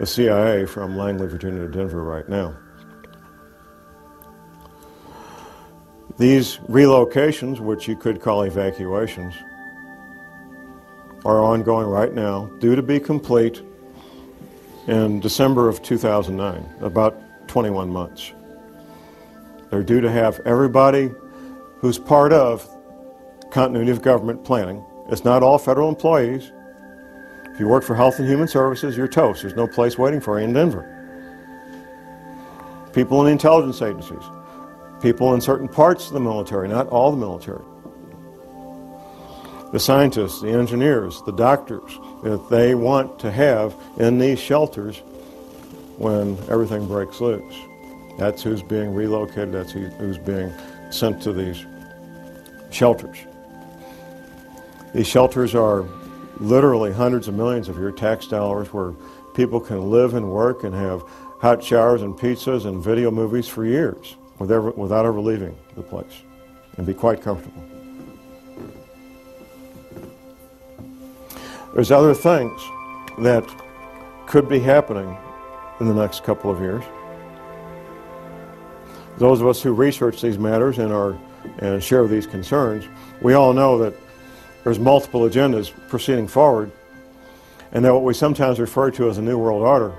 the CIA from Langley, Virginia to Denver right now. These relocations, which you could call evacuations, are ongoing right now, due to be complete in December of 2009, about 21 months. They're due to have everybody who's part of continuity of government planning. It's not all federal employees. If you work for Health and Human Services, you're toast. There's no place waiting for you in Denver. People in the intelligence agencies, people in certain parts of the military, not all the military. The scientists, the engineers, the doctors that they want to have in these shelters when everything breaks loose. That's who's being relocated, that's who's being sent to these shelters. These shelters are literally hundreds of millions of your tax dollars where people can live and work and have hot showers and pizzas and video movies for years without ever leaving the place and be quite comfortable. There's other things that could be happening in the next couple of years. Those of us who research these matters and share these concerns, we all know that there's multiple agendas proceeding forward, and that what we sometimes refer to as a New World Order,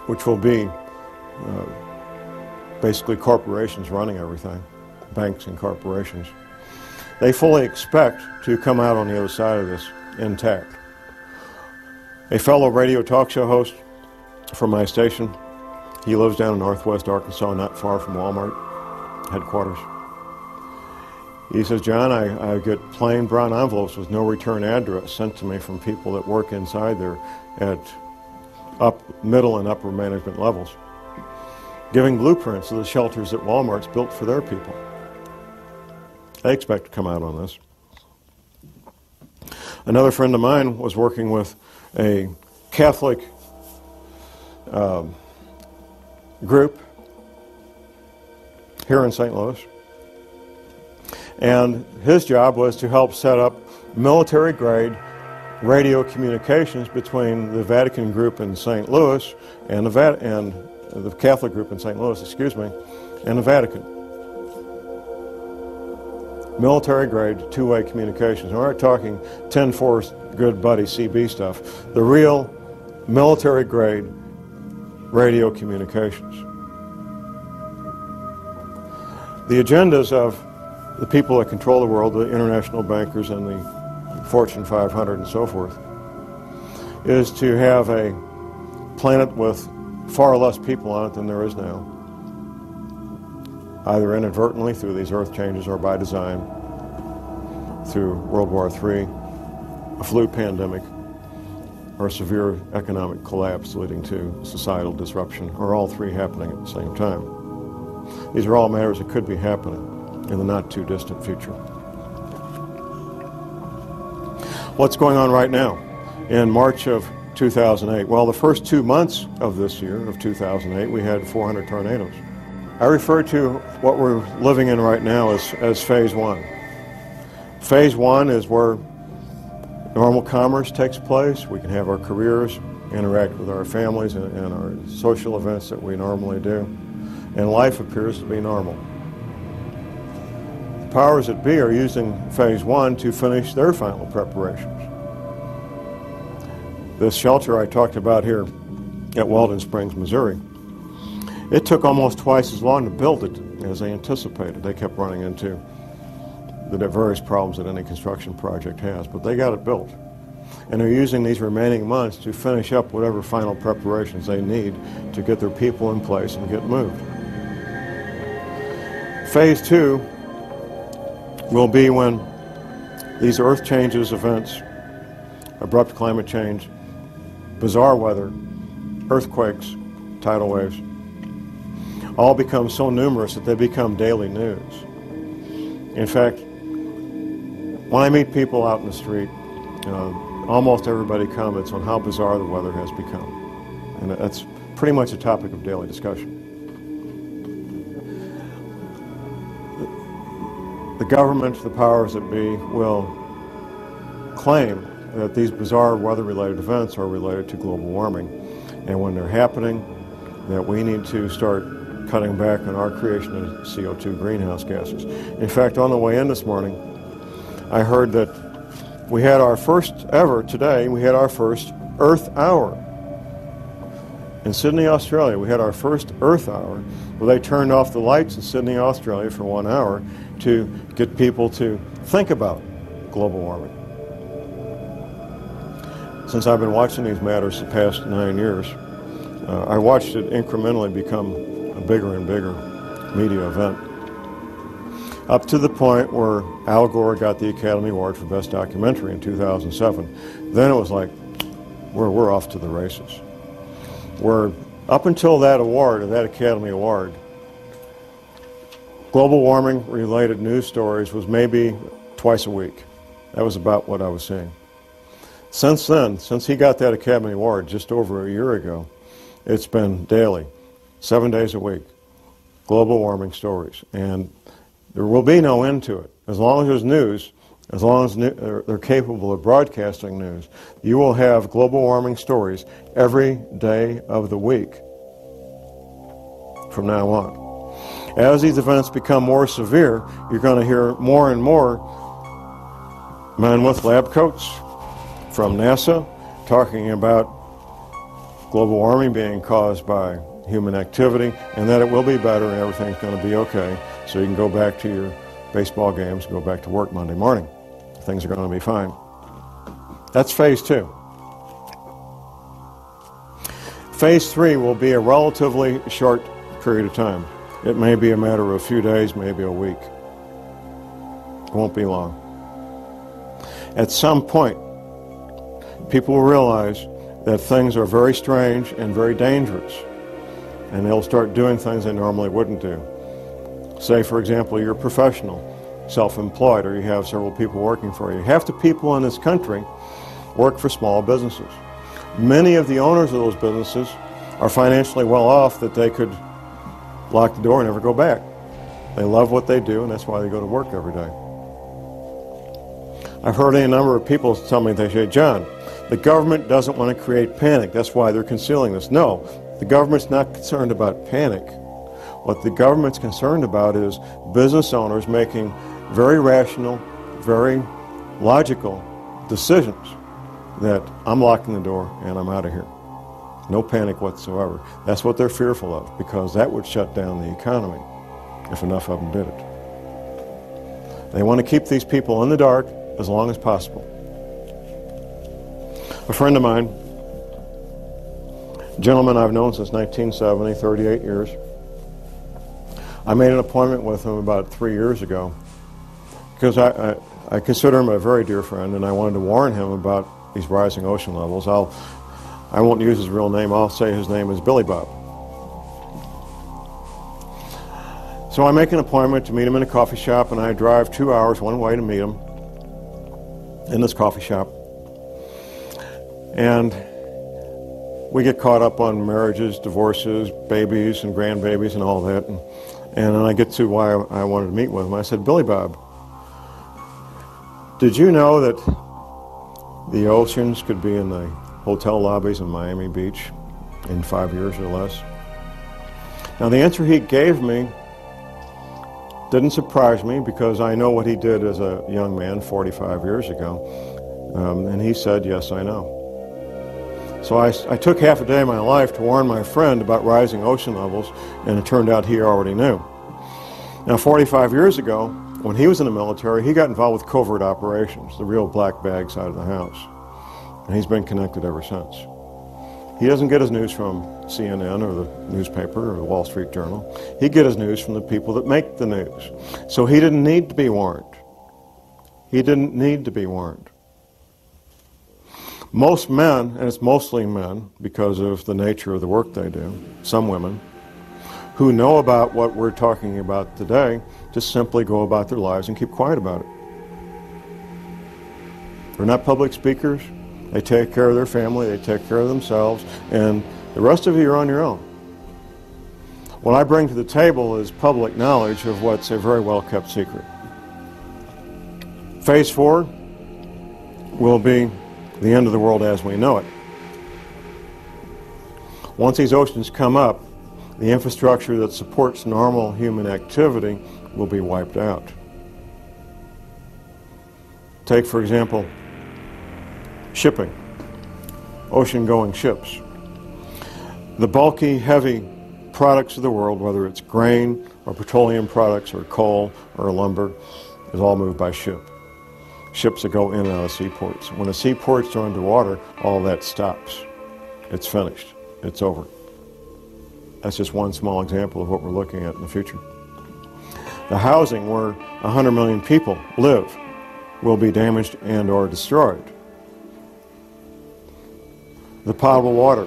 which will be basically corporations running everything, banks and corporations, they fully expect to come out on the other side of this intact. A fellow radio talk show host from my station, he lives down in northwest Arkansas, not far from Walmart headquarters. He says, John, I get plain brown envelopes with no return address sent to me from people that work inside there at middle and upper management levels, giving blueprints of the shelters that Walmart's built for their people. They expect to come out on this. Another friend of mine was working with a Catholic group here in St. Louis, and his job was to help set up military-grade radio communications between the Vatican group in St. Louis and the Catholic group in St. Louis, and the Vatican. Military-grade, two-way communications. We're not talking 10-4 good buddy CB stuff. The real military-grade radio communications. The agendas of the people that control the world, the international bankers and the Fortune 500 and so forth, is to have a planet with far less people on it than there is now, either inadvertently through these earth changes or by design, through World War III, a flu pandemic, or a severe economic collapse leading to societal disruption, or all three happening at the same time. These are all matters that could be happening in the not too distant future. What's going on right now? In March of 2008, well, the first 2 months of this year, of 2008, we had 400 tornadoes. I refer to what we're living in right now as phase one. Phase one is where normal commerce takes place. We can have our careers, interact with our families and our social events that we normally do, and life appears to be normal. The powers that be are using phase one to finish their final preparations. This shelter I talked about here at Weldon Springs, Missouri, it took almost twice as long to build it as they anticipated. They kept running into the various problems that any construction project has, but they got it built. And they're using these remaining months to finish up whatever final preparations they need to get their people in place and get moved. Phase two will be when these earth changes events, abrupt climate change, bizarre weather, earthquakes, tidal waves, all become so numerous that they become daily news. In fact, when I meet people out in the street, almost everybody comments on how bizarre the weather has become. And that's pretty much a topic of daily discussion. The government, the powers that be, will claim that these bizarre weather-related events are related to global warming. And when they're happening, that we need to start cutting back on our creation of CO2 greenhouse gases. In fact, on the way in this morning, I heard that we had our first ever, today, we had our first Earth Hour. In Sydney, Australia, we had our first Earth Hour, where they turned off the lights in Sydney, Australia for 1 hour to get people to think about global warming. Since I've been watching these matters the past 9 years, I watched it incrementally become a bigger and bigger media event. Up to the point where Al Gore got the Academy Award for Best Documentary in 2007. Then it was like, we're off to the races. Up until that award, or that Academy Award, global warming related news stories was maybe twice a week. That was about what I was seeing. Since then, since he got that Academy Award just over a year ago, it's been daily, 7 days a week, global warming stories. And there will be no end to it. As long as there's news, as long as they're capable of broadcasting news, you will have global warming stories every day of the week from now on. As these events become more severe, you're going to hear more and more men with lab coats from NASA talking about global warming being caused by human activity, and that it will be better and everything's going to be okay, so you can go back to your baseball games and go back to work Monday morning. Things are going to be fine. That's phase 2. Phase 3 will be a relatively short period of time. It may be a matter of a few days, maybe a week. It won't be long. At some point, people will realize that things are very strange and very dangerous, and they'll start doing things they normally wouldn't do. Say, for example, you're a professional, self-employed, or you have several people working for you. Half the people in this country work for small businesses. Many of the owners of those businesses are financially well off that they could lock the door and never go back. They love what they do, and that's why they go to work every day. I've heard a number of people tell me, they say, John, the government doesn't want to create panic. That's why they're concealing this. No, the government's not concerned about panic. What the government's concerned about is business owners making very rational, very logical decisions that I'm locking the door and I'm out of here. No panic whatsoever. That's what they're fearful of, because that would shut down the economy if enough of them did it. They want to keep these people in the dark as long as possible. A friend of mine, a gentleman I've known since 1970, 38 years, I made an appointment with him about 3 years ago because I consider him a very dear friend, and I wanted to warn him about these rising ocean levels. I won't use his real name. I'll say his name is Billy Bob. So I make an appointment to meet him in a coffee shop, and I drive 2 hours one way to meet him in this coffee shop. And we get caught up on marriages, divorces, babies and grandbabies and all that. And then I get to why I wanted to meet with him. I said, Billy Bob, did you know that the oceans could be in the hotel lobbies in Miami Beach in 5 years or less? Now the answer he gave me didn't surprise me, because I know what he did as a young man 45 years ago. And he said, yes, I know. So I took half a day of my life to warn my friend about rising ocean levels, and it turned out he already knew. Now 45 years ago, when he was in the military, he got involved with covert operations, the real black bag side of the house. And he's been connected ever since. He doesn't get his news from CNN or the newspaper or the Wall Street Journal. He gets his news from the people that make the news. So he didn't need to be warned. He didn't need to be warned. Most men, and it's mostly men because of the nature of the work they do, some women, who know about what we're talking about today, just simply go about their lives and keep quiet about it. They're not public speakers. They take care of their family, they take care of themselves, and the rest of you are on your own. What I bring to the table is public knowledge of what's a very well-kept secret. Phase 4 will be the end of the world as we know it. Once these oceans come up, the infrastructure that supports normal human activity will be wiped out. Take, for example, shipping, ocean-going ships. The bulky, heavy products of the world, whether it's grain or petroleum products or coal or lumber, is all moved by ship. Ships that go in and out of seaports. When the seaports are underwater, all that stops. It's finished. It's over. That's just one small example of what we're looking at in the future. The housing where 100 million people live will be damaged and or destroyed. The potable water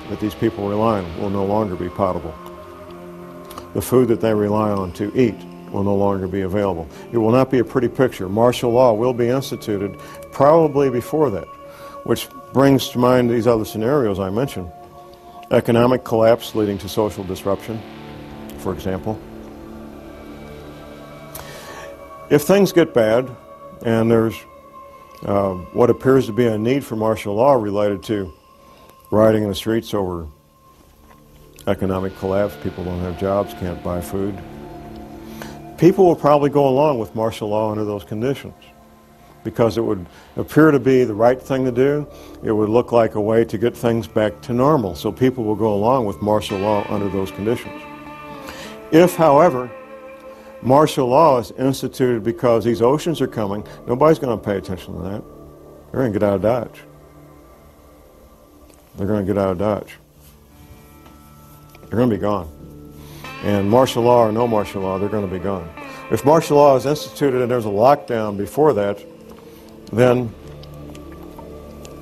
that these people rely on will no longer be potable. The food that they rely on to eat will no longer be available. It will not be a pretty picture. Martial law will be instituted probably before that, which brings to mind these other scenarios I mentioned. Economic collapse leading to social disruption, for example. If things get bad, and there's what appears to be a need for martial law related to rioting in the streets over economic collapse, people don't have jobs, can't buy food, people will probably go along with martial law under those conditions because it would appear to be the right thing to do. It would look like a way to get things back to normal, so people will go along with martial law under those conditions. If, however, martial law is instituted because these oceans are coming, nobody's going to pay attention to that. They're going to get out of Dodge. They're going to get out of Dodge. They're going to be gone. And martial law or no martial law, they're going to be gone. If martial law is instituted and there's a lockdown before that, then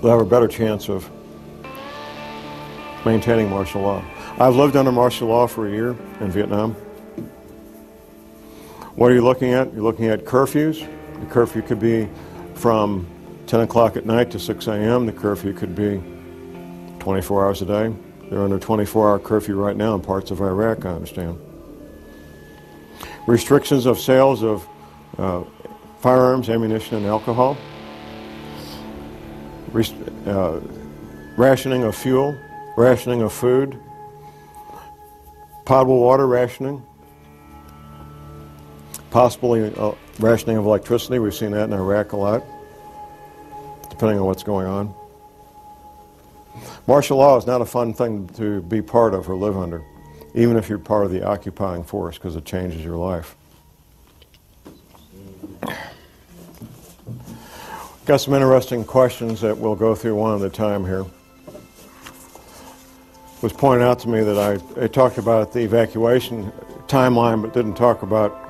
they'll have a better chance of maintaining martial law. I've lived under martial law for a year in Vietnam. What are you looking at? You're looking at curfews. The curfew could be from 10 o'clock at night to 6 a.m. The curfew could be 24 hours a day. They're under 24-hour curfew right now in parts of Iraq, I understand. Restrictions of sales of firearms, ammunition, and alcohol. Rationing of fuel, rationing of food, potable water rationing, possibly rationing of electricity. We've seen that in Iraq a lot, depending on what's going on. Martial law is not a fun thing to be part of or live under, even if you're part of the occupying force, because it changes your life. Got some interesting questions that we'll go through one at a time here. It was pointed out to me that I talked about the evacuation timeline, but didn't talk about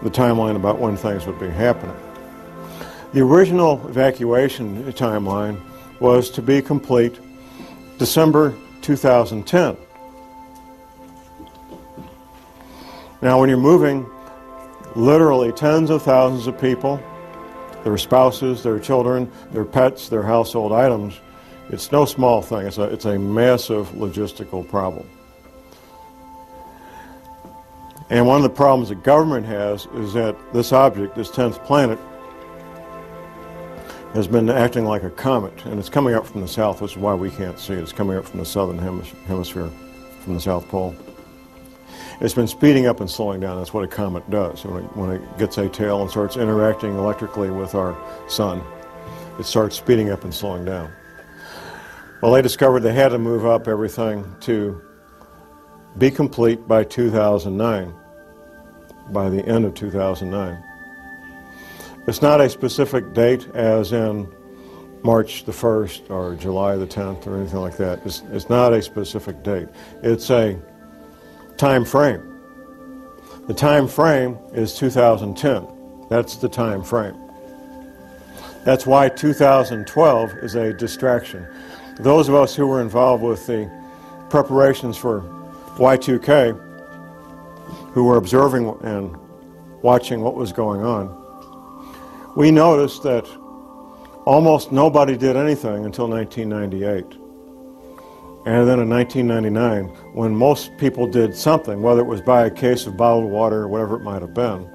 the timeline about when things would be happening. The original evacuation timeline was to be complete December 2010. Now, when you're moving literally tens of thousands of people, their spouses, their children, their pets, their household items, it's no small thing. It's a massive logistical problem. And one of the problems the government has is that this object, this 10th planet, has been acting like a comet, and it's coming up from the south, which is why we can't see it. It's coming up from the southern hemisphere, from the South Pole. It's been speeding up and slowing down. That's what a comet does. When it gets a tail and starts interacting electrically with our sun, it starts speeding up and slowing down. Well, they discovered they had to move up everything to be complete by 2009, by the end of 2009. It's not a specific date as in March the 1st or July the 10th or anything like that. It's not a specific date. It's a time frame. The time frame is 2010. That's the time frame. That's why 2012 is a distraction. Those of us who were involved with the preparations for Y2K, who were observing and watching what was going on, we noticed that almost nobody did anything until 1998. And then in 1999, when most people did something, whether it was buy a case of bottled water or whatever it might have been,